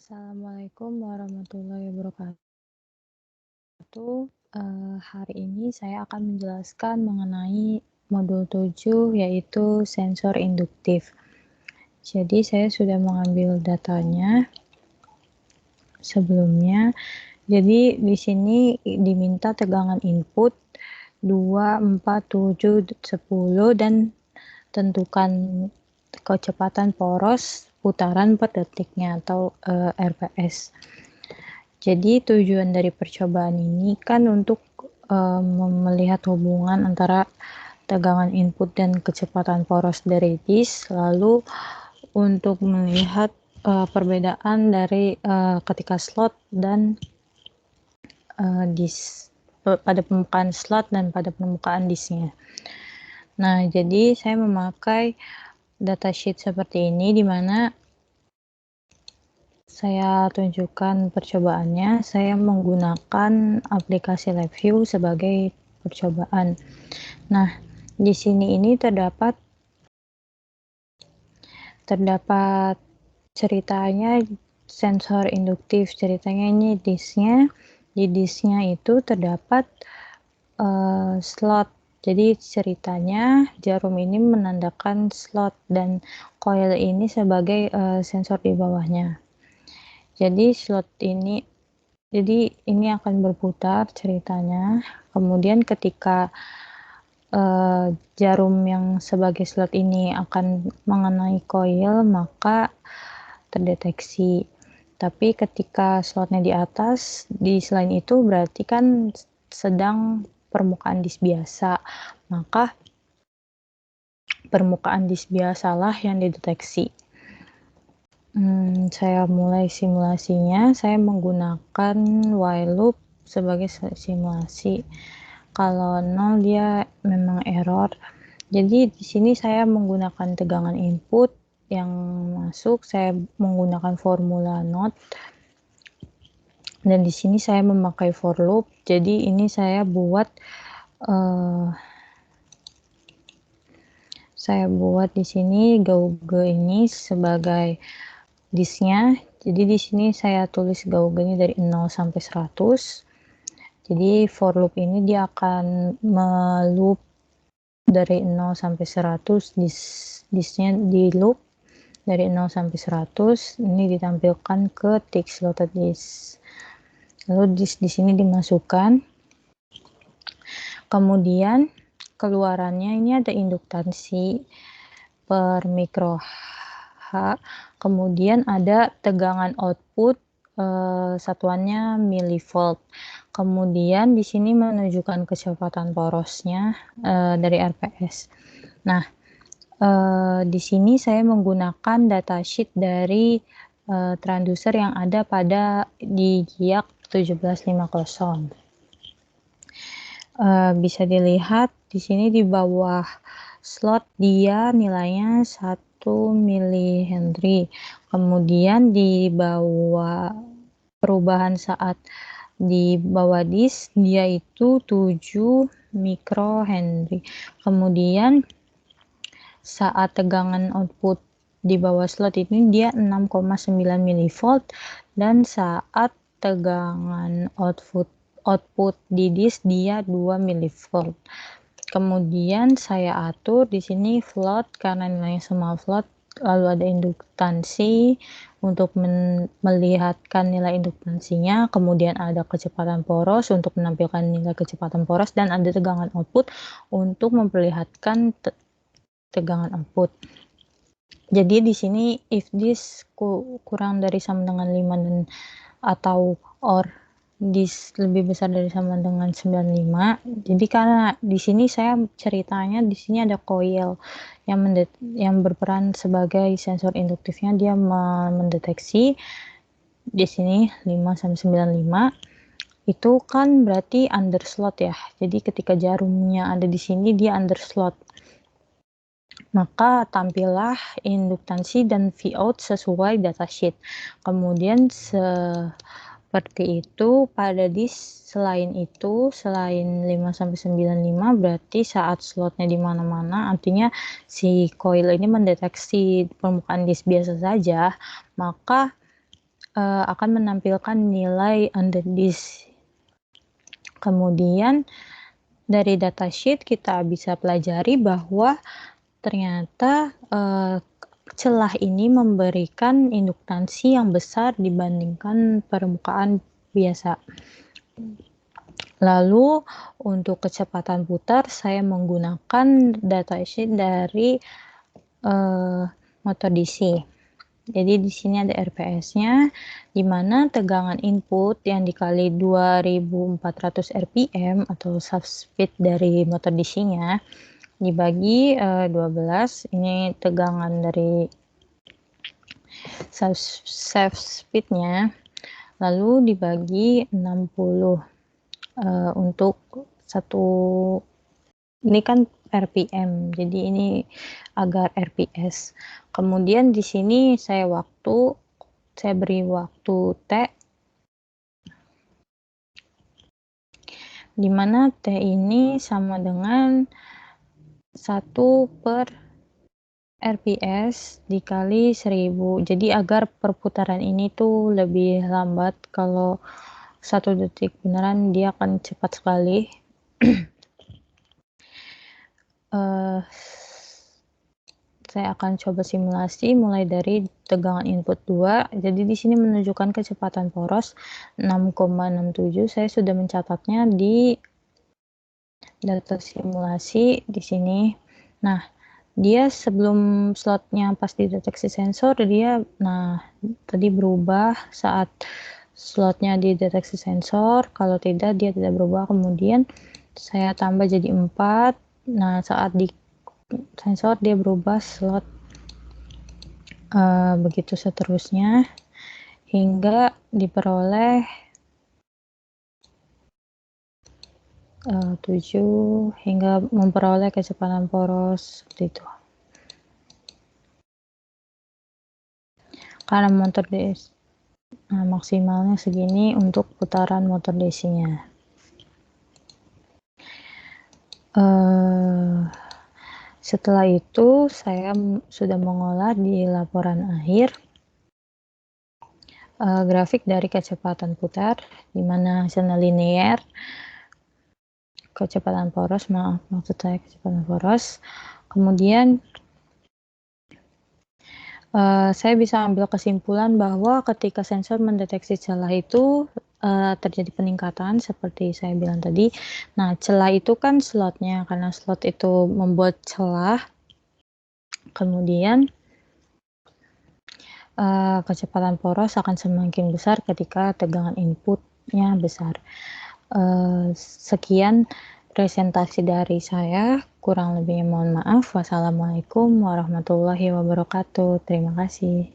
Assalamualaikum warahmatullahi wabarakatuh. Hari ini saya akan menjelaskan mengenai modul 7 yaitu sensor induktif. Jadi saya sudah mengambil datanya sebelumnya. Jadi di sini diminta tegangan input 2, 4, 7, 10 dan tentukan kecepatan poros putaran per detiknya atau RPS. Jadi tujuan dari percobaan ini kan untuk melihat hubungan antara tegangan input dan kecepatan poros dari disk, lalu untuk melihat perbedaan dari ketika slot dan disk pada pembukaan slot dan pada pembukaan disknya. Nah, jadi saya memakai datasheet seperti ini di mana saya tunjukkan percobaannya. Saya menggunakan aplikasi LabVIEW sebagai percobaan. Nah, di sini ini terdapat ceritanya sensor induktif. Ceritanya ini disknya. Di disknya itu terdapat slot. Jadi ceritanya jarum ini menandakan slot dan coil ini sebagai sensor di bawahnya. Jadi ini akan berputar ceritanya. Kemudian ketika jarum yang sebagai slot ini akan mengenai coil, maka terdeteksi. Tapi ketika slotnya di atas, di selain itu berarti kan sedang permukaan disk biasa, maka permukaan disk biasalah yang dideteksi. Saya mulai simulasinya. Saya menggunakan while loop sebagai simulasi. Kalau 0 dia memang error. Jadi di sini saya menggunakan tegangan input yang masuk. Saya menggunakan formula NOT. Dan di sini saya memakai for loop. Jadi ini saya buat di sini gauge ini sebagai disknya. Jadi di sini saya tulis gaugenya dari 0 sampai 100. Jadi for loop ini dia akan meloop dari 0 sampai 100, disknya di loop dari 0 sampai 100. Ini ditampilkan ke tick slotted disk. Lalu disk di sini dimasukkan. Kemudian keluarannya ini ada induktansi per mikro H. Kemudian ada tegangan output, satuannya milivolt. Kemudian di sini menunjukkan kecepatan porosnya dari RPS. Nah, di sini saya menggunakan datasheet dari transducer yang ada di GIAC 1750. Bisa dilihat di sini di bawah slot dia nilainya 1 mH. Kemudian di bawah perubahan saat di bawah disk dia itu 7 mikrohenry. Kemudian saat tegangan output di bawah slot ini dia 6,9 mV dan saat tegangan output di disk dia 2 mV. Kemudian saya atur di sini float karena nilainya semua float, lalu ada induktansi untuk melihatkan nilai induktansinya, kemudian ada kecepatan poros untuk menampilkan nilai kecepatan poros, dan ada tegangan output untuk memperlihatkan tegangan output. Jadi di sini if this kurang dari sama dengan 5 dan atau or this lebih besar dari sama dengan 95. Jadi karena di sini saya ceritanya di sini ada coil yang berperan sebagai sensor induktifnya. Dia mendeteksi di sini 5 sampai 95. Itu kan berarti under slot ya. Jadi ketika jarumnya ada di sini dia under slot. Maka tampillah induktansi dan Vout sesuai datasheet. Kemudian seperti itu pada disk. Selain 5 sampai 95 berarti saat slotnya di mana-mana, artinya si coil ini mendeteksi permukaan disk biasa saja, maka akan menampilkan nilai under this. Kemudian dari datasheet kita bisa pelajari bahwa ternyata, celah ini memberikan induktansi yang besar dibandingkan permukaan biasa. Lalu untuk kecepatan putar saya menggunakan datasheet dari, motor DC. Jadi di sini ada RPS-nya, di mana tegangan input yang dikali 2400 RPM atau shaft speed dari motor DC-nya dibagi 12, ini tegangan dari shaft speed-nya, lalu dibagi 60 untuk satu, ini kan RPM, jadi ini agar RPS. Kemudian di sini saya beri waktu T, di mana T ini sama dengan 1/RPS dikali 1000. Jadi agar perputaran ini tuh lebih lambat, kalau 1 detik beneran dia akan cepat sekali. Saya akan coba simulasi mulai dari tegangan input 2. Jadi di sini menunjukkan kecepatan poros 6,67. Saya sudah mencatatnya di data simulasi di sini. Nah, dia sebelum slotnya pas dideteksi sensor, tadi berubah saat slotnya dideteksi sensor. Kalau tidak, dia tidak berubah. Kemudian saya tambah jadi 4. Nah, saat di sensor dia berubah slot, begitu seterusnya hingga diperoleh 7 hingga memperoleh kecepatan poros seperti itu. Karena motor DC maksimalnya segini untuk putaran motor DC-nya. Setelah itu saya sudah mengolah di laporan akhir grafik dari kecepatan putar, di mana hasilnya linear. Kecepatan poros, maksud saya kecepatan poros. Kemudian saya bisa ambil kesimpulan bahwa ketika sensor mendeteksi celah itu terjadi peningkatan seperti saya bilang tadi. Nah, celah itu kan slotnya, karena slot itu membuat celah, kemudian kecepatan poros akan semakin besar ketika tegangan inputnya besar. Sekian presentasi dari saya, kurang lebihnya mohon maaf. Wassalamualaikum warahmatullahi wabarakatuh. Terima kasih.